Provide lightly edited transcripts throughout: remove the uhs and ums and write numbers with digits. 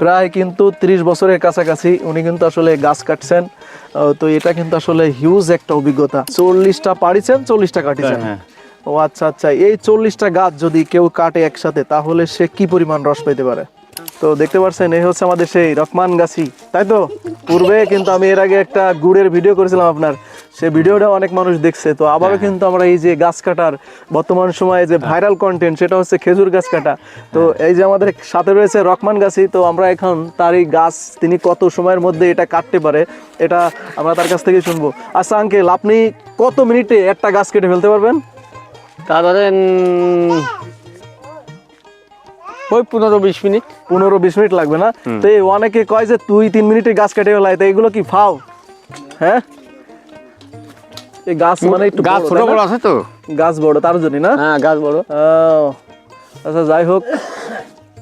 প্রায় কিন্তু 30 বছরের কাছাকাছি উনি কিন্তু আসলে গাছ কাটছেন। তো এটা কিন্তু আসলে হিউজ একটা অভিজ্ঞতা। 40টা পাড়িছেন, 40টা কাটিছেন। ও আচ্ছা আচ্ছা, এই 40টা গাছ যদি কেউ কাটে একসাথে তাহলে সে কি পরিমাণ রস পেতে পারে? তো দেখতে পাচ্ছেন এই হচ্ছে আমাদের সেই রকমান গাছি, তাই তো? পূর্বে কিন্তু আমি এর আগে একটা গুড়ের ভিডিও করেছিলাম আপনার, সেই ভিডিওটা অনেক মানুষ দেখছে। তো আবারও কিন্তু আমরা এই যে গাছ কাটার বর্তমান সময়ে যে ভাইরাল কন্টেন্ট, সেটা হচ্ছে খেজুর গাছ কাটা। তো এই যে আমাদের সাথে রয়েছে রকমান গাছি, তো আমরা এখন তার এই গাছ তিনি কত সময়ের মধ্যে এটা কাটতে পারে এটা আমরা তার কাছ থেকে শুনবো। আচ্ছা আঙ্কেল, আপনি কত মিনিটে একটা গাছ কেটে ফেলতে পারবেন? তা ধরেন ওই 15-20 মিনিট। 15-20 মিনিট লাগবে না? তো এই অনেকে কয় যে 2-3 মিনিটে গাছ কেটে ফেলায়, তো এগুলো কি ফাও? হ্যাঁ, এই গাছ মানে একটু গাছ ছোট বড় আছে তো, গাছ বড় তার জন্য না? হ্যাঁ গাছ বড়। আচ্ছা যাই হোক,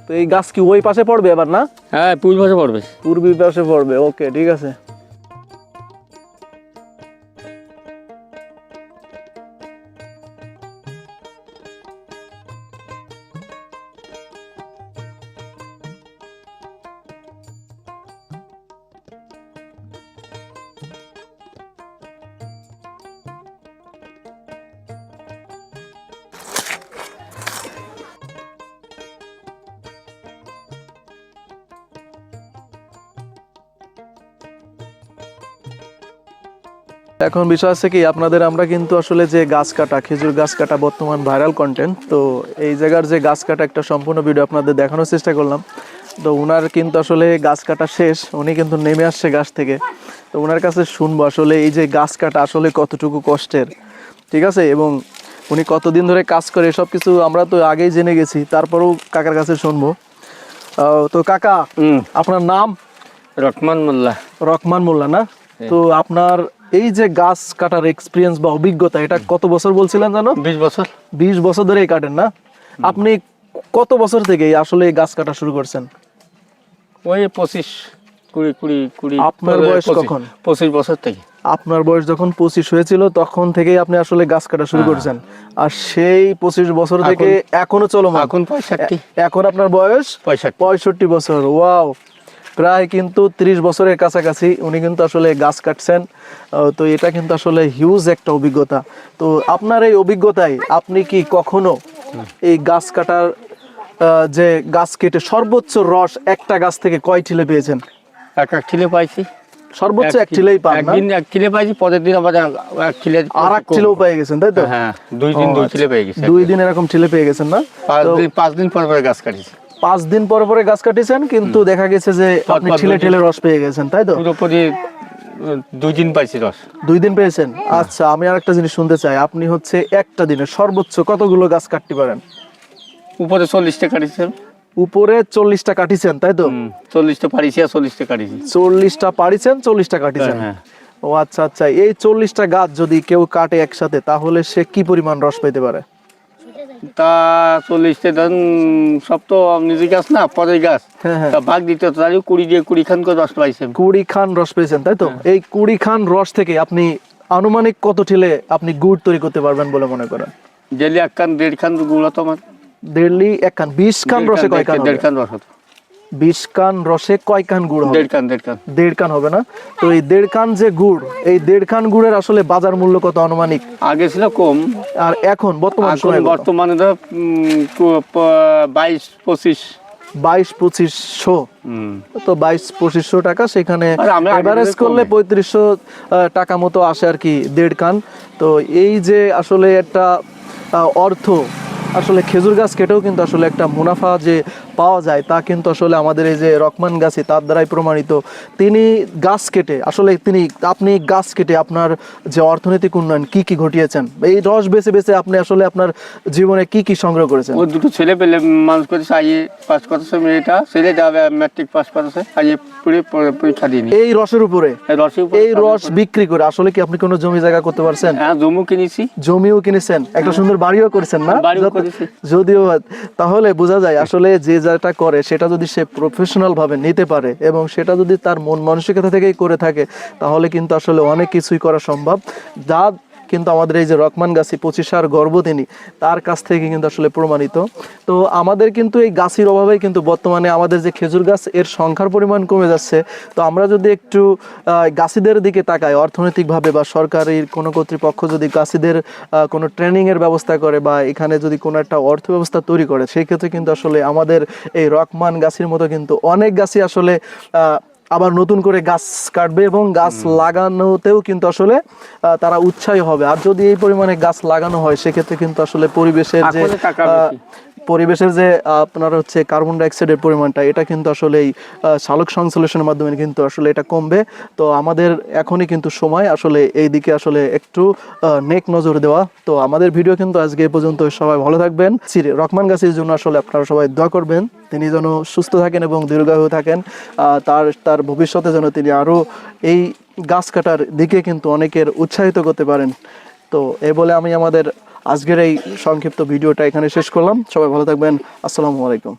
তো এই গাছ কি ওই পাশে পড়বে এবার না? হ্যাঁ পূর্ব পাশে পড়বে। পূর্বী পাশে পড়বে, ওকে ঠিক আছে। এখন বিষয় আছে কি, আপনাদের আমরা কিন্তু আসলে যে গাছ কাটা, খেজুর গাছ কাটা বর্তমান ভাইরাল কন্টেন্ট, তো এই জায়গার যে গাছ কাটা একটা সম্পূর্ণ ভিডিও আপনাদের দেখানোর চেষ্টা করলাম। তো উনার কিন্তু আসলে গাছ কাটা শেষ, উনি কিন্তু নেমে আসছে গাছ থেকে। তো ওনার কাছে শুনবো আসলে এই যে গাছ কাটা আসলে কতটুকু কষ্টের, ঠিক আছে, এবং উনি কতদিন ধরে কাজ করে সব কিছু আমরা তো আগেই জেনে গেছি, তারপরেও কাকার কাছে শুনবো। তো কাকা, আপনার নাম? রকমান মোল্লা। রকমান মোল্লা না? তো আপনার এই যে গাছ কাটার এক্সপিরিয়েন্স বা অভিজ্ঞতা, এটা কত বছর বলছিলেন জানো? 20 বছর। 20 বছর ধরেই কাটেন না? আপনি কত বছর থেকে আসলে গাছ কাটা শুরু করছেন? ওই 25-20 আপনার বয়স কখন? 25 বছর থেকে। আপনার বয়স যখন 25 হয়েছিল তখন থেকেই আপনি আসলে গাছ কাটা শুরু করছেন, আর সেই 25 বছর থেকে এখনো চলমান। এখন 65। এখন আপনার বয়স 65 বছর। ওয়াও, প্রায় কিন্তু 30 বছরের কাছাকাছি উনি কিন্তু আসলে গাছ কাটছেন। তো এটা কিন্তু আসলে হিউজ একটা অভিজ্ঞতা। তো আপনার এই অভিজ্ঞতায় আপনি কি কখনো এই গাছ কাটার যে গাছ কেটে সর্বোচ্চ রস একটা গাছ থেকে কয় ঠিলে পেয়েছেন? এক ঠিলে পাইছি। সর্বোচ্চ এক ঠিলেই পান না? একদিন এক ঠিলে পাইছি, পরের দিন আবার এক ঠিলে আর এক ঠিলেও পেয়ে গেছেন, তাই তো? হ্যাঁ, 2 দিন 2 ঠিলে পেয়ে গেছি। 2 দিন এরকম ঠিলে পেয়ে গেছেন না? 5 দিন পর গাছ কাটিছি। 5 দিন পরে পরে গাছ কাটিয়েছেন, কিন্তু দেখা গেছে যে আপনি ঠিলে ঠিলে রস পেয়ে গেছেন, তাই তো? পুরোপুরি 2 দিন পাইছি রস। 2 দিন পেয়েছেন? আচ্ছা, আমি আর একটা জিনিস শুনতে চাই, আপনি হচ্ছে একটা দিনে সর্বোচ্চ কতগুলো গাছ কাটতে পারেন? উপরে 40টা কাটিছি। উপরে 40টা কাটিছেন, তাই তো? 40টা পারিছি আর 40টা কাটিছি। 40টা পারিছেন, 40টা কাটিছেন। হ্যাঁ। ও আচ্ছা আচ্ছা, এই 40টা গাছ যদি কেউ কাটে একসাথে তাহলে সে কি পরিমাণ রস পেতে পারে? তা 40টা ধরুন, সব তো নিজে গাছ না, পরের গাছ। তা ভাগ দিতে হতো, তাহলে 20 খান করে রস পাইছেন। 20 খান রস পেয়েছেন, তাই তো? এই 20 খান রস থেকে আপনি আনুমানিক কত ঠিলে আপনি গুড় তৈরি করতে পারবেন বলে মনে করেন? ডেলি 1 খান 1.5 খান গুড় হতো আমার। ডেলি 1 খান। 20 খান রসে কয় খান? 1.5 খান রস হতো। 20 খান রসে কয় খান গুড় হবে? 1.5 খান। 1.5 খান হবে না? তো এই 1.5 খান যে গুড়, এই 1.5 খান গুড়ের আসলে বাজার মূল্য কত আনুমানিক? আগে ছিল কম, আর এখন বর্তমানে তো 22-25। 22-2500। তো 22-2500 টাকা, সেখানে এভারেজ করলে 3500 টাকা মতো আসে আর কি 1.5 খান। তো এই যে আসলে একটা অর্থ, আসলে খেজুর গাছ কেটেও কিন্তু আসলে একটা মুনাফা যে পাওয়া যায় তা কিন্তু আসলে আমাদের এই যে রকমান গাছি তার দ্বারাই প্রমাণিত। তিনি গাছ কেটে আসলে আপনি গাছ কেটে আপনার যে অর্থনৈতিক উন্নয়ন কি কি ঘটিয়েছেন, এই রস বেছে বেছে আপনি আসলে আপনার জীবনে কি কি সংগ্রহ করেছেন? ও দুটো ছেলে পেলে মানুষ করেছে, আইএ পাস করেছে, মেয়েটা ছেলে যাবে ম্যাট্রিক পাস করেছে, আইএ পরীক্ষা দিইনি। এই রসের উপরে, এই রস বিক্রি করে আসলে কি আপনি কোনো জমি জায়গা করতে পারছেন? হ্যাঁ, জমিও কিনেছি। জমিও কিনেছেন, একটা সুন্দর বাড়িও করেছেন না? যদিও তাহলে বোঝা যায় আসলে যে যেটা করে সেটা যদি সে প্রফেশনাল ভাবে নিতে পারে এবং সেটা যদি তার মন মানসিকতা থেকেই করে থাকে তাহলে কিন্তু আসলে অনেক কিছুই করা সম্ভব। যা কিন্তু আমাদের এই যে রকমান গাছি 25 গর্ভদিনী তার কাছ থেকে কিন্তু আসলে প্রমাণিত। তো আমাদের কিন্তু এই গাছের অভাবে কিন্তু বর্তমানে আমাদের যে খেজুর গাছ এর সংখ্যার পরিমাণ কমে যাচ্ছে। তো আমরা যদি একটু গাছিদের দিকে তাকাই অর্থনৈতিকভাবে, বা সরকারি কোনো কর্তৃপক্ষ যদি গাছিদের কোনো ট্রেনিংয়ের ব্যবস্থা করে বা এখানে যদি কোনো একটা অর্থ ব্যবস্থা তৈরি করে, সেই ক্ষেত্রে কিন্তু আসলে আমাদের এই রকমান গাছের মতো কিন্তু অনেক গাছই আসলে আবার নতুন করে গাছ কাটবে এবং গাছ লাগানোতেও কিন্তু আসলে তারা উৎসাহী হবে। আর যদি এই পরিমাণে গাছ লাগানো হয় সেক্ষেত্রে কিন্তু আসলে পরিবেশের যে আপনার হচ্ছে কার্বন ডাইঅক্সাইডের পরিমাণটা, এটা কিন্তু আসলে এই সালোক সংশ্লেষণের মাধ্যমে কিন্তু আসলে এটা কমবে। তো আমাদের এখনই কিন্তু সময় আসলে এই দিকে আসলে একটু নেক নজর দেওয়া। তো আমাদের ভিডিও কিন্তু আজকে এই পর্যন্ত। সবাই ভালো থাকবেন। রকমান গাছের জন্য আসলে আপনারা সবাই দোয়া করবেন, তিনি যেন সুস্থ থাকেন এবং দীর্ঘায়ু থাকেন, তার ভবিষ্যতে যেন তিনি আরও এই গাছ কাটার দিকে কিন্তু অনেকের উৎসাহিত করতে পারেন। তো এই বলে আমি আমাদের আজকের এই সংক্ষিপ্ত ভিডিওটা এখানে শেষ করলাম। সবাই ভালো থাকবেন। আসসালামু আলাইকুম।